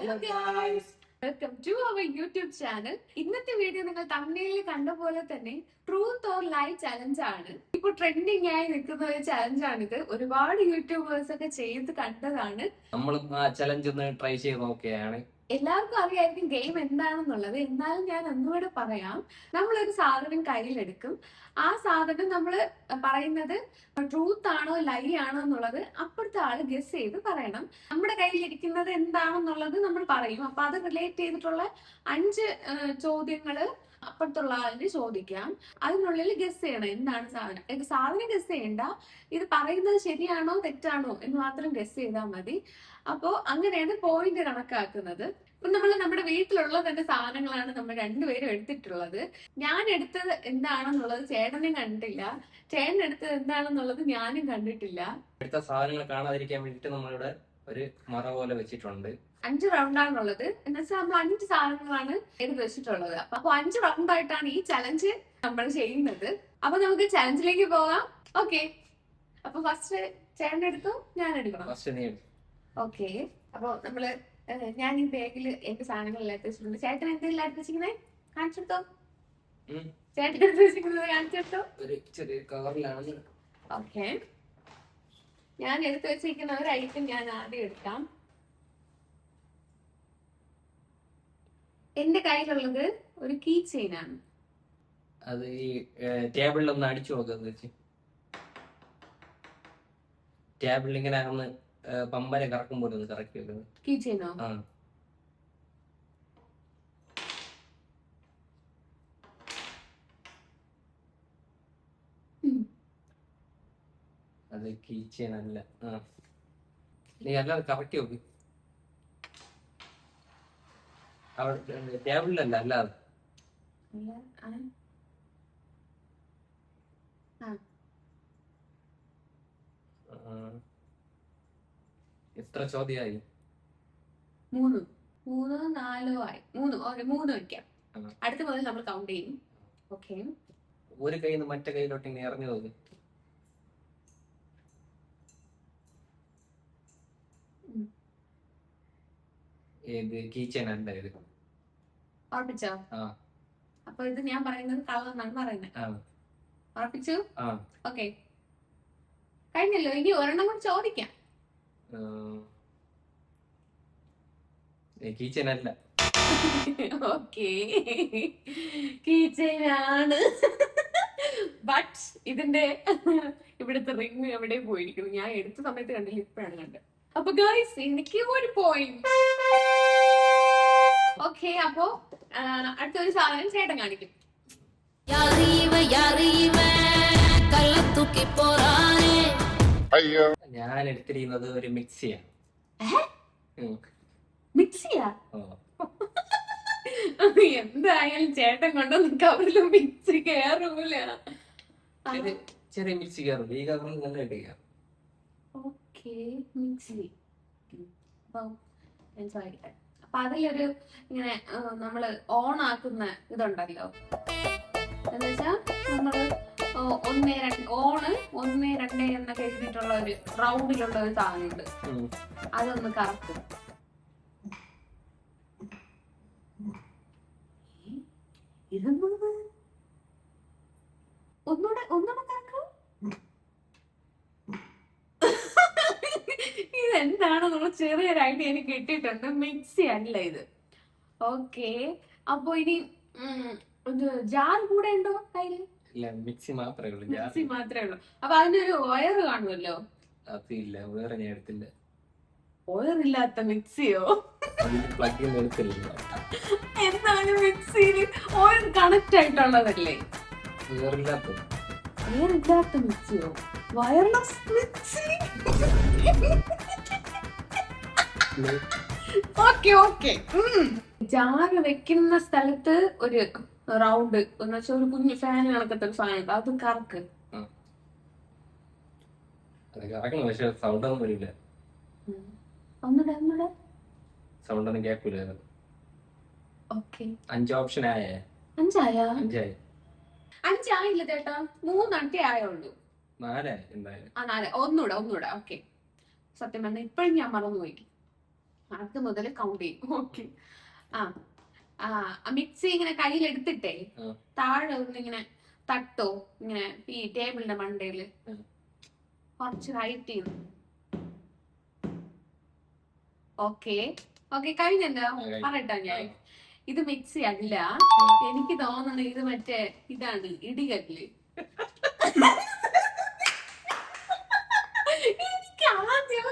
Hello guys, welcome to our YouTube channel. ഇന്നത്തെ video നിങ്ങൾ തമിഴിൽ കണ്ട പോലെ തന്നെ ട്രൂത്ത് ഓർ ലൈ ചലഞ്ച് ആണ്. ഇപ്പൊ ട്രെൻഡിങ് ആയി നിൽക്കുന്ന ഒരു ചലഞ്ച് ആണിത്. ഒരുപാട് യൂട്യൂബേഴ്സ് ഒക്കെ ചെയ്ത് കണ്ടതാണ്. നമ്മളും ആ ചലഞ്ച് ഒന്ന് ട്രൈ ചെയ്ത് നോക്കുകയാണ്. എല്ലാവർക്കും അറിയായിരിക്കും ഗെയിം എന്താണെന്നുള്ളത്. എന്നാലും ഞാൻ ഒന്നുകൂടെ പറയാം. നമ്മളൊരു സാധനം കയ്യിലെടുക്കും. ആ സാധനം നമ്മൾ പറയുന്നത് ട്രൂത്ത് ആണോ ലൈ ആണോ എന്നുള്ളത് അപ്പുറത്തെ ആള് ഗസ് ചെയ്ത് പറയണം. നമ്മുടെ കയ്യിലിരിക്കുന്നത് എന്താണെന്നുള്ളത് നമ്മൾ പറയും. അപ്പൊ അത് റിലേറ്റ് ചെയ്തിട്ടുള്ള 5 ചോദ്യങ്ങള് അപ്പുറത്തുള്ള ആളിന് ചോദിക്കാം. അതിനുള്ളിൽ ഗസ് ചെയ്യണം എന്താണ് സാധനം. സാധനം ഗസ് ചെയ്യണ്ട, ഇത് പറയുന്നത് ശരിയാണോ തെറ്റാണോ എന്ന് മാത്രം ഗസ് ചെയ്താൽ മതി. അപ്പോ അങ്ങനെയാണ് പോയിന്റ് കണക്കാക്കുന്നത്. ഇപ്പൊ നമ്മൾ നമ്മുടെ വീട്ടിലുള്ള തന്നെ സാധനങ്ങളാണ് നമ്മൾ രണ്ടുപേരും എടുത്തിട്ടുള്ളത്. ഞാൻ എടുത്തത് എന്താണെന്നുള്ളത് ചേട്ടനും കണ്ടിട്ടില്ല, ചേട്ടൻ എടുത്തത് എന്താണെന്നുള്ളത് ഞാനും കണ്ടിട്ടില്ല. എടുത്ത സാധനങ്ങൾ കാണാതിരിക്കാൻ വേണ്ടിട്ട് നമ്മളിവിടെ ഒരു മറ പോലെ വെച്ചിട്ടുണ്ട്. 5 റൗണ്ടാണുള്ളത്. എന്ന് വെച്ചാൽ നമ്മൾ 5 സാധനങ്ങളാണ് എടുത്ത് വെച്ചിട്ടുള്ളത്. അപ്പൊ 5 റൗണ്ടായിട്ടാണ് ഈ ചലഞ്ച് നമ്മൾ ചെയ്യുന്നത്. അപ്പൊ നമുക്ക് ചലഞ്ചിലേക്ക് പോകാം. ഓക്കെ, അപ്പൊ ഫസ്റ്റ് ചേട്ടൻ എടുത്തു, ഞാൻ എടുക്കണം. ഓക്കെ, അപ്പൊ നമ്മള് ഞാൻ ഈ ബാഗിൽ എന്റെ സാധനങ്ങളെല്ലാം എടുത്ത് വെച്ചിട്ടുണ്ട്. ചേട്ടൻ എന്തെല്ലാം എടുത്ത് വെച്ചിരിക്കുന്നത് കാണിച്ചെടുത്തോ. ചേട്ടൻ എടുത്ത് വെച്ചിരിക്കുന്നത് കാണിച്ചെടുത്തോ. ഒരു ചെറിയ കവറിലാണ്. ഓക്കെ, ഞാൻ എടുത്ത് വെച്ചിരിക്കുന്ന ഒരു ഐറ്റം ഞാൻ ആദ്യം എടുക്കാം. എന്റെ കയ്യിലുള്ളത് ഒരു കീ ചെയിൻ ആണ്. അത് ഈ ടേബിളിൽ ഒന്ന് അടിച്ചു നോക്കുന്നത്. ടേബിളിൽ ഇങ്ങനെ ഒന്ന് പമ്പരെ കറക്കുമ്പോൾ ഒന്ന് കറക്കി വെക്കുന്നത്. കീ ചെയിനോ? അത് കീ ചെയിൻ അല്ല. നീ അല്ലാതെ കറക്കി നോക്ക്. ടേബിളിലല്ല, അല്ലാതെ. എത്ര ചോദ്യമായി? 3 4 ആയി. 3 വയ്ക്കാം. അടുത്ത മുതൽ നമ്മൾ കൗണ്ട് ചെയ്യും. ഓക്കെ, ഒരു കയ്യിൽ നിന്ന് മറ്റേ കയ്യിലോട്ട് ഇങ്ങനെ ഇറങ്ങി നോക്ക്. ഏത് കീച്ചൻ അല്ല ഇത്. ഉറപ്പിച്ചോ? അപ്പൊ ഇത് ഞാൻ പറയുന്നത് കള്ളെന്നാണ് പറയുന്നത്. ഉറപ്പിച്ചു? ഓക്കെ, കഴിഞ്ഞല്ലോ. ഇനി ഒരെണ്ണം കൂടി ചോദിക്കാം. കീച്ചൻ അല്ല. ഓക്കെ, കീച്ചനാണ്. ബട്ട് ഇതിന്റെ ഇവിടുത്തെ റിങ് എവിടെ പോയിരിക്കുന്നു? ഞാൻ എടുത്ത സമയത്ത് കണ്ടില്ല, ഇപ്പോഴാണ് കണ്ടത്. അപ്പൊ ഗൈസ്, എനിക്ക് ഒരു പോയിന്റ്. ഓക്കെ, അപ്പൊ അടുത്തൊരു സാധനം ചേട്ടൻ കാണിക്കും. ഞാൻ എടുത്തിരിക്കുന്നത് ഒരു മിക്സിയാണ്. മിക്സിയാ? എന്തായാലും ചേട്ടൻ കൊണ്ടൊന്നും കവറിൽ മിക്സി കയറൂല. ചെറിയ മിക്സി കയറും, ഈ കവറിൽ നല്ല കയറും. Okay, mixie. അപ്പൊ അതിലൊരു ഇങ്ങനെ നമ്മള് ഓൺ ആക്കുന്ന ഇതുണ്ടല്ലോ. എന്നുവെച്ചാ നമ്മള് 1 2 ഓണ് 1 2 എന്നൊക്കെ എഴുതിയിട്ടുള്ള ഒരു റൗണ്ടിലുള്ള ഒരു സാധനമുണ്ട്. അതൊന്ന് കറക്കും. ഇതൊന്നും ഒന്നുകൂടെ കറക്കും. ഇതെന്താണെന്നുള്ള ചെറിയൊരു ഐഡിയ എനിക്ക് കിട്ടിയിട്ടുണ്ട്. മിക്സി അല്ല ഇത്. ഓക്കെ, അപ്പൊ ഇനി ജാർ കൂടെ ഉണ്ടോ കയ്യില്? മിക്സി മാത്രമേ ഉള്ളൂ. മിക്സി മാത്രമേ ഉള്ളൂ. അപ്പൊ അതിനൊരു വയർ കാണുമല്ലോ. അതില്ല, വേറെ ഞാൻ എടുത്തില്ല. വയറില്ലാത്ത മിക്സിയോ? പ്ലഗ് എടുത്തില്ല. എന്നാലും മിക്സിയിൽ ഓയിൽ കണക്ട് ആയിട്ടുള്ളതല്ലേ? വയറില്ലാത്ത മിക്സിയോ? Wireless mixie. ഓക്കെ, ജാറ് വെക്കുന്ന സ്ഥലത്ത് ഒരു റൗണ്ട് എന്ന് വെച്ചാൽ ഒരു കുഞ്ഞു ഫാൻ കണക്കത്തെ ഒരു സാധനം, അത് കറക്ക്. സൗണ്ട് ഒന്നും വരില്ല. ഒന്നുകൂടെ സൗണ്ട് ഒന്നും കേൾക്കൂല. ഓക്കെ, 5 ഓപ്ഷൻ ആയേ? 5 ആയാ? 5 ആയില്ല ചേട്ടാ, 3 ആയുള്ളൂ. 4 എന്തായാലും. 4. ഒന്നുകൂടെ. ഓക്കെ, സത്യം പറഞ്ഞ ഇപ്പഴും ഞാൻ മറന്നുപോയി. അത് മുതൽ കൗണ്ട് ചെയ്യും. ഓക്കെ. ആ മിക്സി ഇങ്ങനെ കയ്യിലെടുത്തിട്ടേ താഴെ ഒന്നിങ്ങനെ തട്ടോ, ഇങ്ങനെ ഈ ടേബിളിന്റെ മണ്ടയില് കുറച്ച് ഹൈറ്റ് ചെയ്തു. ഓക്കെ ഓക്കെ, കഴിഞ്ഞല്ലോ. പറയട്ടോ ഞാൻ, ഇത് മിക്സി അല്ല, എനിക്ക് തോന്നുന്നത് ഇത് മറ്റേ ഇതാണ്, ഇടികല്ല്. എനിക്ക് ആദ്യം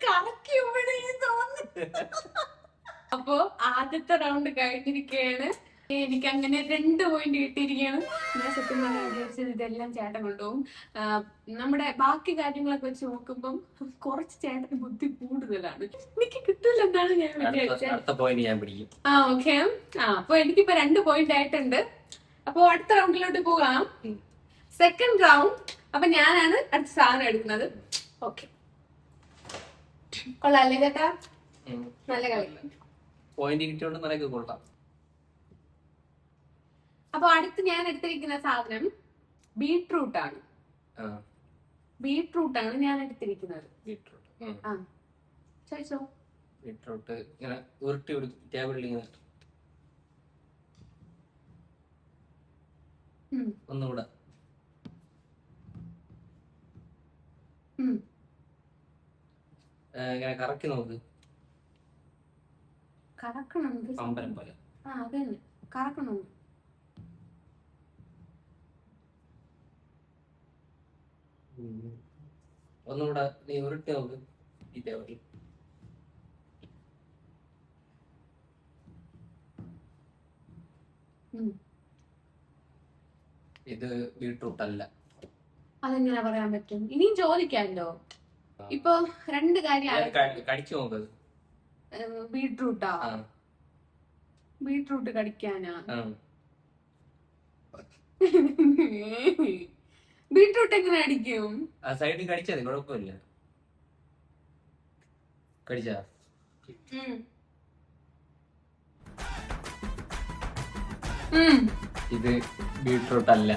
കറക്കിയോടെ തോന്നുന്നു. അപ്പൊ ആദ്യത്തെ റൗണ്ട് കഴിഞ്ഞിരിക്കുകയാണ്. എനിക്ക് അങ്ങനെ 2 പോയിന്റ് കിട്ടിയിരിക്കുകയാണ്. ഞാൻ സത്യം പറഞ്ഞാൽ വിചാരിച്ചത് ഇതെല്ലാം ചേട്ടൻ കൊണ്ടുപോകും. നമ്മുടെ ബാക്കി കാര്യങ്ങളൊക്കെ വെച്ച് നോക്കുമ്പം കുറച്ച് ചേട്ടന് ബുദ്ധി കൂടുതലാണ്. എനിക്ക് കിട്ടില്ല എന്നാണ് ഞാൻ വിചാരിച്ചത്. ഓക്കെ. അപ്പൊ എനിക്കിപ്പോ 2 പോയിന്റ് ആയിട്ടുണ്ട്. അപ്പൊ അടുത്ത റൗണ്ടിലോട്ട് പോകാം. Second round. അപ്പൊ ഞാനാണ് അടുത്ത സാധനം എടുക്കുന്നത്. ഓക്കെ, കൊള്ളാല്ലേ ചേട്ടാ? നല്ല കളി. പോയിന്റ് കിട്ടിയോണ്ട് നിനക്ക് കൊള്ളാം. അപ്പൊ അടുത്ത് ഞാൻ എടുത്തിരിക്കുന്ന സാധനം ബീട്രൂട്ട് ആണ്. ബീട്രൂട്ട് ആണ് ഞാൻ എടുത്തിരിക്കുന്നത്. ചോദിച്ചോ. ബീട്രൂട്ട് ഇങ്ങനെ ഉരുട്ടി ടേബിളിൽ ഇങ്ങനെ ഒന്നുകൂടെ ഇങ്ങനെ കറക്കി നോക്ക്. കറക്കണുണ്ട്. പമ്പരം പോലെ. അതെ, കറക്കണുണ്ട്. ഒന്നുകൂടെ നീ ഉരുട്ടി നോക്ക് ഈ ടേബിളിൽ. ഇത് ബീട്രൂട്ട് അല്ല. അതെങ്ങനെ പറയാൻ പറ്റും? ഇനിയും ചോദിക്കാമല്ലോ. ഇപ്പൊ 2 കാര്യം കടിച്ചു നോക്ക്. ബീട്രൂട്ടാ? ബീട്രൂട്ട് കടിക്കാനാ? ബീട്രൂട്ട് എങ്ങനെ അടിക്കും? ആ സൈഡിൽ കടിച്ചത് കുഴപ്പമില്ല. കടിച്ചാ? ഇത് ബീട്രൂട്ട് അല്ല.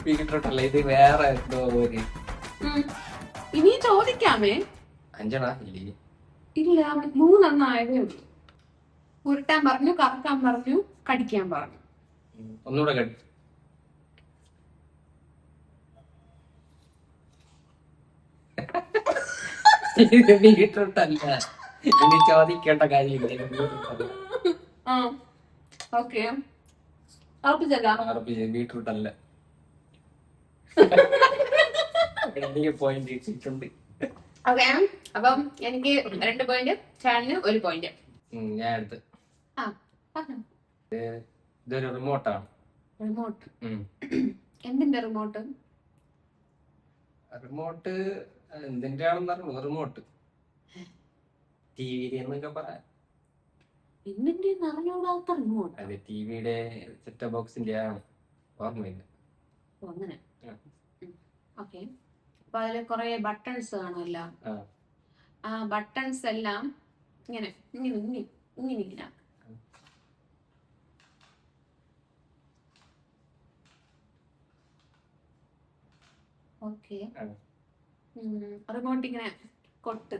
ബീട്രൂട്ട് അല്ല, ഇത് വേറെ എന്തോ ഒരു. ഇനി ചോദിക്കാമേ? 5 ഇല്ലേ? ഇല്ല, 3 ആയതേ ഉള്ളൂ. ഉരുട്ടാൻ പറഞ്ഞു, കറക്കാൻ പറഞ്ഞു, കടിക്കാൻ പറഞ്ഞു. ഒന്നുകൂടെ കടി. ബീട്രൂട്ട് അല്ല. ഇനി ചോദിക്കേണ്ട കാര്യമില്ല. ഓക്കെ, ബീട്രൂട്ട് അല്ല. എനിക്ക് പോയിന്റ് കിട്ടിയിട്ടുണ്ട്. ഓക്കെ, അപ്പം എനിക്ക് 2 പോയിന്റ്, ചാനലിന് 1 പോയിന്റ്. ഞാൻ എടുത്ത്. ഇതൊരു റിമോട്ടാണ്. റിമോട്ട്? എന്തിന്റെ റിമോട്ട്? റിമോട്ട് എന്തിന്റെ ആണെന്ന് റിമോട്ട് ടിവി എന്നൊക്കെ പറയാം. റിമോട്ട്? അതെ, ടിവിയുടെ സെറ്റ് ബോക്സിന്റെ ആണ്. ഓർമ്മയില്ല. അങ്ങനെ. ഓക്കെ, അപ്പൊ അതില് കൊറേ ബട്ടൺസ് കാണുമല്ലോ. ആ ബട്ടൺസ് എല്ലാം ഇങ്ങനെ ഇങ്ങനെ ഇങ്ങനെ ഇങ്ങനെ ഇങ്ങനെ. ഓക്കെ, റിമോട്ട് ഇങ്ങനെ കൊട്ട്.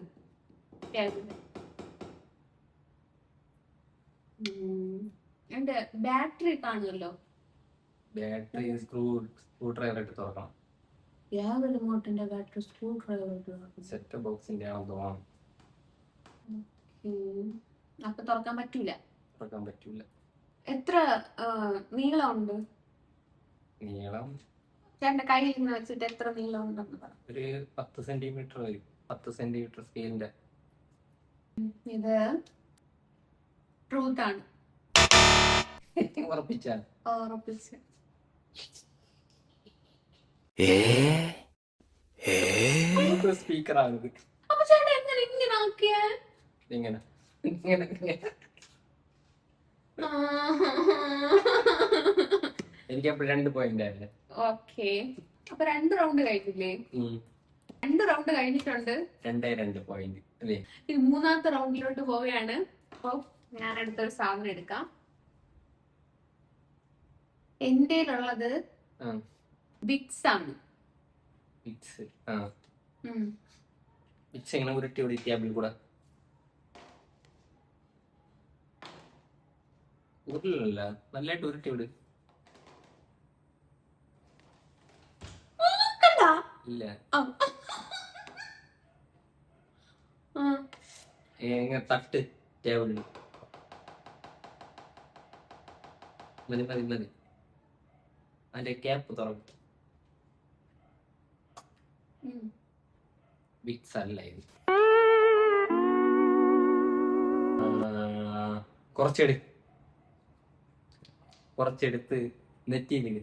എന്റെ ബാറ്ററി കാണുമല്ലോ. ബാറ്ററി സ്ക്രൂ ഡ്രൈവർ ഇട്ട് തുറക്കണം. റിമോട്ടിന്റെ ബാറ്ററി സ്ക്രൂ ഡ്രൈവർ സെറ്റ് ബോക്സിന്റെ ആണെന്ന് തോന്നുന്നു. അപ്പൊ തുറക്കാൻ പറ്റൂല. തുറക്കാൻ പറ്റൂല. എത്ര നീളമുണ്ട്? നീളം ചേട്ടന്റെ കയ്യിൽ ഇങ്ങനെ വെച്ചിട്ട് എത്ര നീളം ഉണ്ടെന്ന് പറ. ഒരു 10 സെന്റിമീറ്റർ വരും. 10 സെന്റിമീറ്റർ സ്കെയിലിന്റെ. ഇത് ട്രൂത്ത് ആണ്. ഉറപ്പിച്ചാ? ഉറപ്പിച്ച്. സ്പീക്കർ ആകുന്നത്. അപ്പൊ ചേട്ടൻ എങ്ങനെ ഇങ്ങനെ ആക്കിയ? ഇങ്ങനെ ഇങ്ങനെ. എനിക്ക് അപ്പോൾ 2 പോയിന്റ് ആയില്ലേ? ഓക്കെ, അപ്പൊ 2 റൗണ്ട് കഴിഞ്ഞില്ലേ? 2 റൗണ്ട് കഴിഞ്ഞിട്ടുണ്ട്. 2 പോയിന്റ് അല്ലേ? ഈ 3ാമത്തെ റൗണ്ടിലോട്ട് പോവുകയാണ്. അപ്പൊ ഞാൻ അടുത്തൊരു സാധനം എടുക്കാം. എന്റെ ഉള്ളത് വിക്സ് ആണ്. മിക്സ് ഇങ്ങനെ ഉരുട്ടി വിടി ടേബിൾ കൂടെ. ഉരുളല്ല, നല്ലതായിട്ട് ഉരുട്ടി വിട്. ഇല്ല, ഇങ്ങനെ തട്ട് ടേബിളിൽ. മതി മതി മതി. അതിന്റെ ക്യാപ്പ് തുറക്കും. വിക്സ് അല്ല ഇത്. കുറച്ചെടുത്ത് നെറ്റിയില്.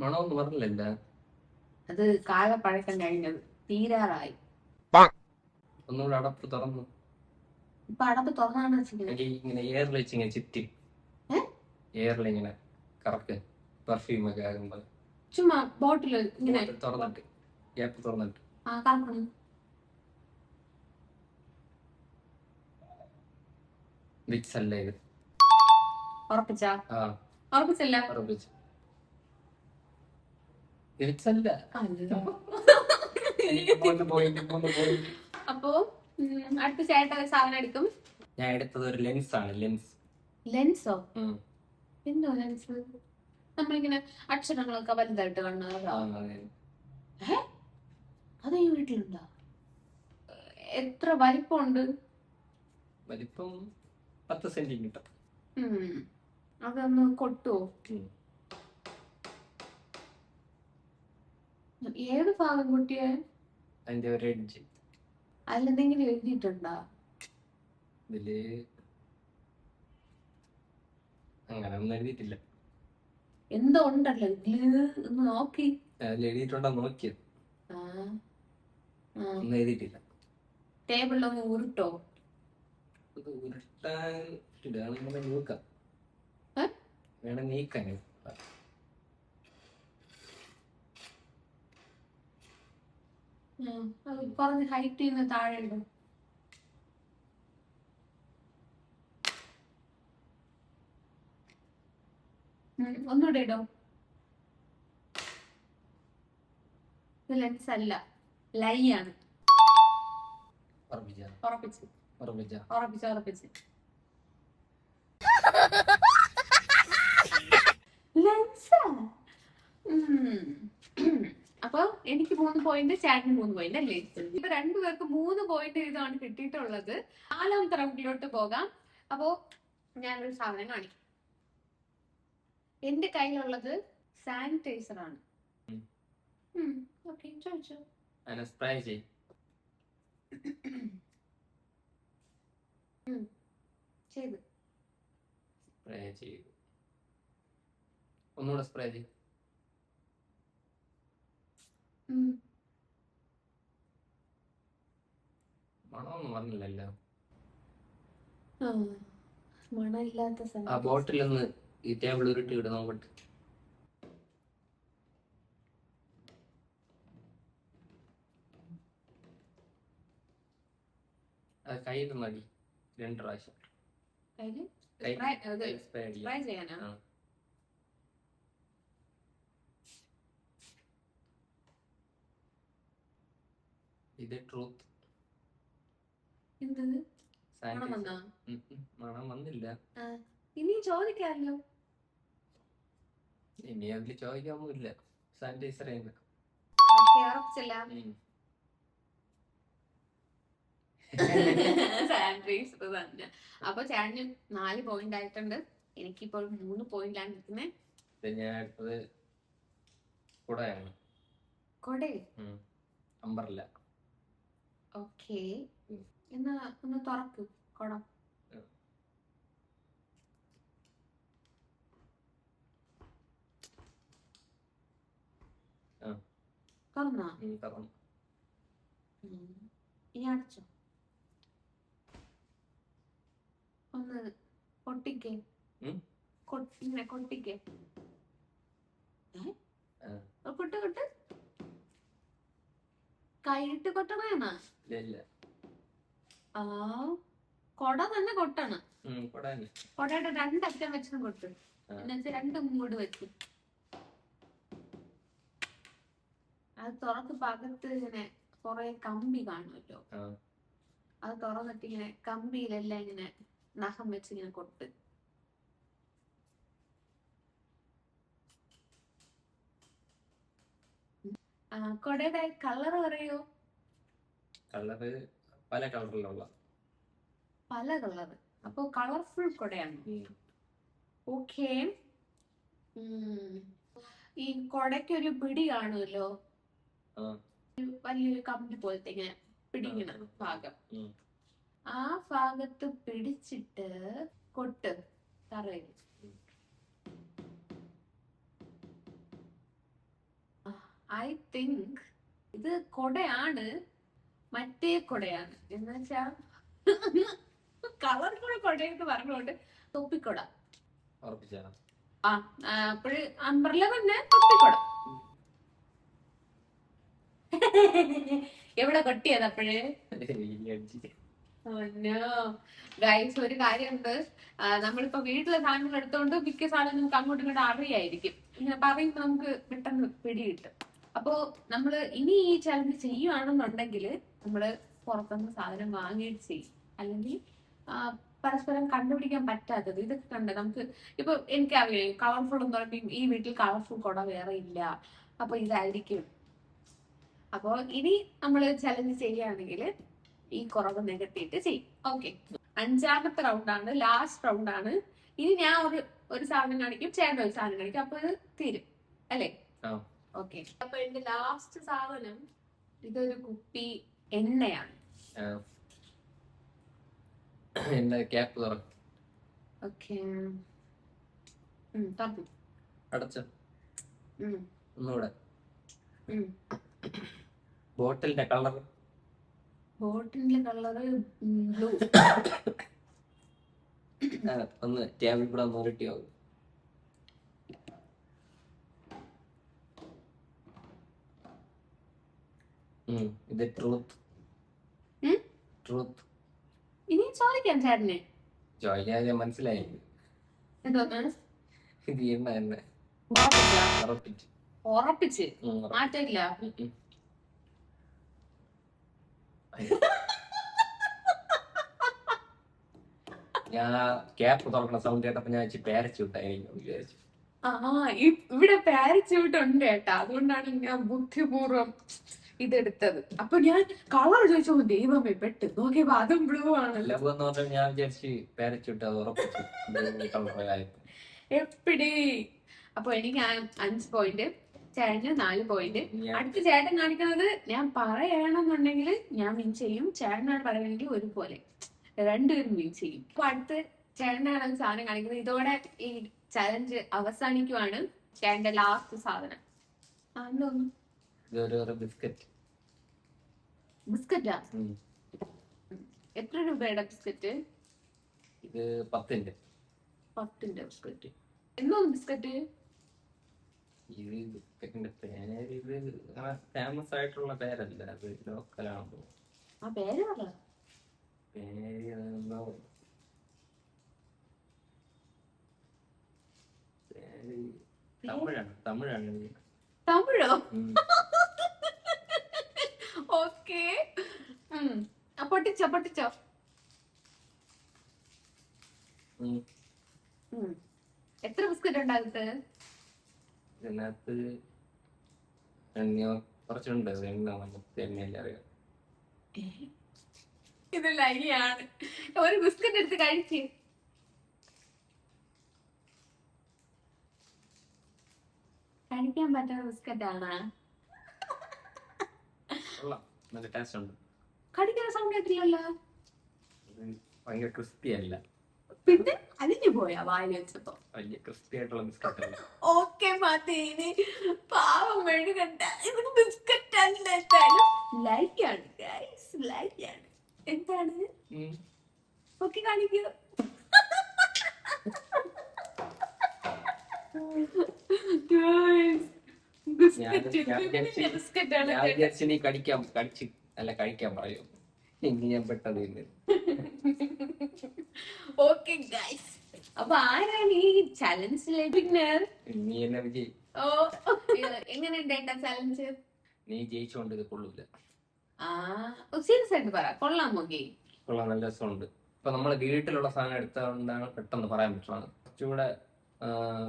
മണമൊന്നും പറഞ്ഞില്ല. അത് കാലപ്പഴക്കം കഴിഞ്ഞത്, തീരാറായി. ഒന്നുകൂടെ അടപ്പ് തുറന്നു. ഇപ്പൊ അടപ്പ് തുറന്നാണ് ഇങ്ങനെ എയറിൽ വെച്ച് ഇങ്ങനെ ചുറ്റി, എയറിൽ ഇങ്ങനെ കറക്ക് പെർഫ്യൂം ഒക്കെ ആകുമ്പോ ചുമ്മാ ബോട്ടില് ഇങ്ങനെ തുറന്നിട്ട് ഗ്യാപ്പ് തുറന്നിട്ട് കറക്കണം. വിക്സ് അല്ല ഇത്. ഉറപ്പിച്ചാ? ആ ഉറപ്പിച്ചല്ല? ഉറപ്പിച്ചു. വിക്സ് അല്ല. അപ്പൊ അടുത്ത ചേട്ടൻ ഒരു സാധനം എടുക്കും. ഞാൻ എടുത്തത് ഒരു ലെൻസ് ആണ്. ലെൻസോ? എന്തോ ലെൻസ്? നമ്മളിങ്ങനെ അക്ഷരങ്ങളൊക്കെ വലുതായിട്ട് കാണുന്നതോ? അത് ഈ വീട്ടിലുണ്ടോ? എത്ര വലിപ്പമുണ്ട്? വലിപ്പം 10 സെന്റിമീറ്റർ. അതൊന്ന് കൊട്ടുവോ? ഏത് ഭാഗം കൊട്ടിയ? അതിന്റെ ഒരു എഡ്ജ്. അതിലെന്തെങ്കിലും എഴുതിയിട്ടുണ്ടോ? ഇതില് അങ്ങനെ ഒന്നും എഴുതിയിട്ടില്ല. എന്തോ ഉണ്ടല്ലോ ഇതില്, ഒന്ന് നോക്കി. അതിൽ എഴുതിയിട്ടുണ്ടോ നോക്കിയത്? ഒന്നും എഴുതിയിട്ടില്ല. ടേബിളിലൊന്ന് ഉരുട്ടോ? ഉരുട്ടാൻ ഇങ്ങനെ നോക്കാം, വേണം നീക്കാൻ. കുറഞ്ഞ ഹൈറ്റ് ചെയ്യുന്ന താഴെ ഇടും. ഒന്നുകൂടെ ഇടോ? ഇത് ലെൻസ് അല്ല, ലൈ ആണ്. ഉറപ്പിച്ച്? ലെൻസാ? അപ്പൊ എനിക്ക് 3 പോയിന്റ്, ചേട്ടന് 3 പോയിന്റ് അല്ലേ? ഇപ്പൊ രണ്ടുപേർക്ക് 3 പോയിന്റ് വീതമാണ് കിട്ടിയിട്ടുള്ളത്. 4ാമത്തെ റൗണ്ടിലോട്ട് പോകാം. അപ്പോ ഞാനൊരു സാധനം കാണിക്കും. എന്റെ കയ്യിലുള്ളത് സാനിറ്റൈസർ ആണ്. ഓക്കെ, ചോദിച്ചോ. സ്പ്രേ ചെയ്യും. ഒന്നുകൂടെ സ്പ്രേ ചെയ്യും. മണമൊന്നും പറഞ്ഞില്ലല്ലോ. മണമില്ലാത്ത ആ ബോട്ടിലൊന്ന് ഈ ടേബിൾ ഉരുട്ടി വിടും നോക്കട്ടെ. അത് കയ്യിൽ മതി 2 പ്രാവശ്യം. ഇത് ട്രൂത്ത്. മണം വന്നില്ല. ഇനി ചോദിക്കാമല്ലോ. ഇനി അതില് ചോദിക്കാമൊന്നുമില്ല. സാനിറ്റൈസർ സാനിറ്റൈസർ തന്നെ. അപ്പൊ ചേട്ടന് 4 പോയിന്റ് ആയിട്ടുണ്ട്. എനിക്കിപ്പോൾ 3 പോയിന്റാണ് നിൽക്കുന്നത്. ഞാൻ അടുത്തത് കുടയാണ്. കൊടേ? അമ്പർല. ഓക്കേ, എന്നാ ഒന്ന് തുറക്ക് കുടം. തുറന്നാ? ഇനി അടച്ചോ? ഒന്ന് കൊട്ടിക്കേ. ഇങ്ങനെ കൊട്ടിക്കേ. കൊട്ട് കൈയിട്ട് കൊട്ടണേന്നാ? ആ, കൊട തന്നെ കൊട്ടണം. കൊടയുടെ രണ്ടറ്റം വെച്ചും കൊടുത്തു, എന്നുവെച്ചാൽ രണ്ട് മൂട് വെച്ചു. അത് തുറക്ക് അകത്ത് ഇങ്ങനെ കൊറേ കമ്പി കാണുമല്ലോ, അത് തുറന്നിട്ട് ഇങ്ങനെ കമ്പിയിലെല്ലാം ഇങ്ങനെ നഖം വെച്ച് ഇങ്ങനെ കൊടുത്ത്. കൊടയുടെ കളർ പറയൂ. കളറ് പല കളറിലുള്ള. പല കളർ, അപ്പൊ കളർഫുൾ കൊടയാണ്. ഓക്കെ. ഈ കൊടയ്ക്ക് ഒരു പിടി കാണുമല്ലോ, വലിയൊരു കമ്പി പോലത്തെ ഇങ്ങനെ പിടിക്കണ ഭാഗം, ആ ഭാഗത്ത് പിടിച്ചിട്ട് കൊട്ട് തറയിൽ. ഐ തിങ്ക് ഇത് കൊടയാണ്, മറ്റേ കൊടയാണ്. എന്ന് വെച്ചാ കളർഫുൾ കൊടയെന്ന് പറഞ്ഞുകൊണ്ട് തൊപ്പിക്കൊട. അപ്പോഴ് അംബ്രല തന്നെ തൊപ്പിക്കൊട. എവിടെ കൊട്ടിയത് അപ്പോഴ്? ഗൈസ്, ഒരു കാര്യമുണ്ട്, നമ്മളിപ്പോ വീട്ടിലെ സാധനങ്ങൾ എടുത്തോണ്ട് മിക്ക സാധനം നമുക്ക് അങ്ങോട്ടും ഇങ്ങോട്ടും അറിയായിരിക്കും. ഇങ്ങനെ പറയുമ്പോ നമുക്ക് പെട്ടെന്ന് പിടികിട്ടും. അപ്പോ നമ്മള് ഇനി ഈ ചലഞ്ച് ചെയ്യുവാണെന്നുണ്ടെങ്കിൽ നമ്മള് പുറത്തുനിന്ന് സാധനം വാങ്ങിയിട്ട് ചെയ്യും. അല്ലെങ്കിൽ പരസ്പരം കണ്ടുപിടിക്കാൻ പറ്റാത്തത് ഇതൊക്കെ കണ്ട് നമുക്ക് ഇപ്പൊ എനിക്കറിയാം കളർഫുൾ എന്ന് പറയുമ്പോൾ ഈ വീട്ടിൽ കളർഫുൾ കുട വേറെ ഇല്ല, അപ്പൊ ഇതായിരിക്കും. അപ്പോ ഇനി നമ്മൾ ചലഞ്ച് ചെയ്യുകയാണെങ്കിൽ ഈ കുറവ് നികത്തിയിട്ട് ചെയ്യും. ഓക്കെ, 5ാമത്തെ റൗണ്ടാണ്, ലാസ്റ്റ് റൗണ്ടാണ്. ഇനി ഞാൻ ഒരു സാധനം കാണിക്കും, ചേട്ടൻ ഒരു സാധനം കാണിക്കും, അപ്പൊ ഇത് തീരും അല്ലേ? ഓക്കെ, അപ്പൊ എന്റെ ലാസ്റ്റ് സാധനം ഇതൊരു കുപ്പി എണ്ണയാണ്. ഓക്കെ, ബോട്ടിലിന്റെ കളർ ബ്ലൂ. ഒന്ന് ടേബിൾ കൂടെ ഒന്ന് ഉരുട്ടിയോ. ഇത് ട്രൂത്ത്. ഇനി ചോദിക്കാം ചേട്ടനെ. ചോദിക്കാതെ മനസ്സിലായി. എന്തോന്ന്? ഇത് എണ്ണ തന്നെ. ഉറപ്പിച്ച് മാറ്റില്ല. ഞാൻ ക്യാപ്പ് തുറക്കണ സൗണ്ട് കേട്ടപ്പോ ഞാൻ പാരച്യൂട്ടായിരിക്കും വിചാരിച്ചു. ഇവിടെ പാരച്യൂട്ട് ഉണ്ട് കേട്ടാ, അതുകൊണ്ടാണ് ഞാൻ ബുദ്ധിപൂർവ്വം ഇതെടുത്തത്. അപ്പൊ ഞാൻ കളർ ചോദിച്ചോ, ദൈവമേ പെട്ട് നോക്കിയപ്പോ അതും ബ്ലൂ ആണല്ലോ. ഞാൻ വിചാരിച്ചു പാരച്യൂട്ട് അത് ഉറപ്പിച്ചു. എപ്പിടി. അപ്പൊ എനിക്ക് 5 പോയിന്റ്, ചേട്ടന് 4 പോയിന്റ്. അടുത്ത ചേട്ടൻ കാണിക്കുന്നത് ഞാൻ പറയണമെന്നുണ്ടെങ്കിൽ ഞാൻ വിൻ ചെയ്യും, ചേട്ടനാണ് പറയുകയാണെങ്കിൽ ഒരുപോലെ രണ്ടുപേരും വിൻ ചെയ്യും. അപ്പൊ അടുത്ത് ചേട്ടനാണ് സാധനം കാണിക്കുന്നത്. ഇതോടെ ഈ ചലഞ്ച് അവസാനിക്കുവാണ്. ചേട്ടന്റെ ലാസ്റ്റ് സാധനം ബിസ്ക്കറ്റാ. എത്ര രൂപയുടെ ബിസ്ക്കറ്റ്? ഇത് 10ന്റെ ബിസ്ക്കറ്റ്. എന്തോന്ന് ബിസ്ക്കറ്റ്? ഇത് ബിസ്ക്കറ്റിന്റെ പേര് ഇത് ഫേമസ് ആയിട്ടുള്ള പേരല്ല, അത് ലോക്കലാണോ? ആ പേര് പറ. തമിഴോ? ഓക്കെ, പൊട്ടിച്ചോ. എത്ര ബിസ്ക്കറ്റ് ഉണ്ടാകത്ത്? ഇതിനകത്ത് കുറച്ചുണ്ട്. അറിയാം. ഇത് ലൈയാണ്. ഒരു ബിസ്ക്കറ്റ് എടുത്ത് കഴിക്ക്. കഴിക്കാൻ പറ്റുന്ന ബിസ്ക്കറ്റ് ആണ്. കടിക്കുന്ന സൗണ്ട് കേട്ടില്ലല്ലോ. ഭയങ്കര ക്രിസ്പി അല്ല. പിന്നെ അലിഞ്ഞു പോയാ വായിൽ വെച്ചപ്പോ? വലിയ ക്രിസ്പി ആയിട്ടുള്ള ബിസ്ക്കറ്റ് അല്ല. ഓക്കെ മതി, പാവം മെഴുകണ്ട. ഇത് ബിസ്ക്കറ്റ് അല്ല, എന്തായാലും ലൈക്കാണ് ഗൈസ്, ലൈക്കാണ്. എന്താണ് ഓക്കെ കാണിക്കൂ. കഴിക്കാൻ പറയൂ. ഇനി ഞാൻ പെട്ടത് ഓക്കെ ഗൈസ്, അപ്പൊ ആരാണ് ഈ ചലഞ്ചിലെ വിന്നർ? നീ എന്നെ വിജയ്. ഓ, എങ്ങനെയുണ്ട് ഏട്ടാ ചലഞ്ച്? നീ ജയിച്ചോണ്ട് ഇത് കൊള്ളൂല. സീരിയസ് ആയിട്ട് പറ, കൊള്ളാമോ ഗെയിം? കൊള്ളാം, നല്ല രസമുണ്ട്. ഇപ്പൊ നമ്മള് വീട്ടിലുള്ള സാധനം എടുത്തുകൊണ്ടാണ് പെട്ടെന്ന് പറയാൻ പറ്റുന്നത്. കുറച്ചുകൂടെ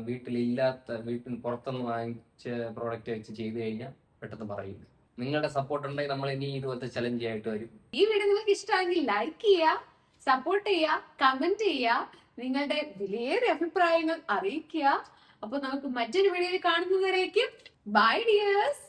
വീട്ടിൽ പുറത്തുനിന്ന് വാങ്ങിച്ച പ്രോഡക്റ്റ് വെച്ച് ചെയ്ത് കഴിഞ്ഞാൽ പെട്ടെന്ന് പറയില്ല. നിങ്ങളുടെ സപ്പോർട്ട് ഉണ്ടെങ്കിൽ നമ്മൾ ഇനി ഇതുപോലത്തെ ചലഞ്ച് ആയിട്ട് വരും. ഈ വീഡിയോ നിങ്ങൾക്ക് ഇഷ്ടമാണെങ്കിൽ ലൈക്ക് ചെയ്യുക, സപ്പോർട്ട് ചെയ്യുക, കമന്റ് ചെയ്യുക, നിങ്ങളുടെ വിലയേറിയ അഭിപ്രായങ്ങൾ അറിയിക്കുക. അപ്പൊ നമുക്ക് മറ്റൊരു വീഡിയോയിൽ കാണുന്നവരേക്കും ബൈ ഡിയേഴ്സ്.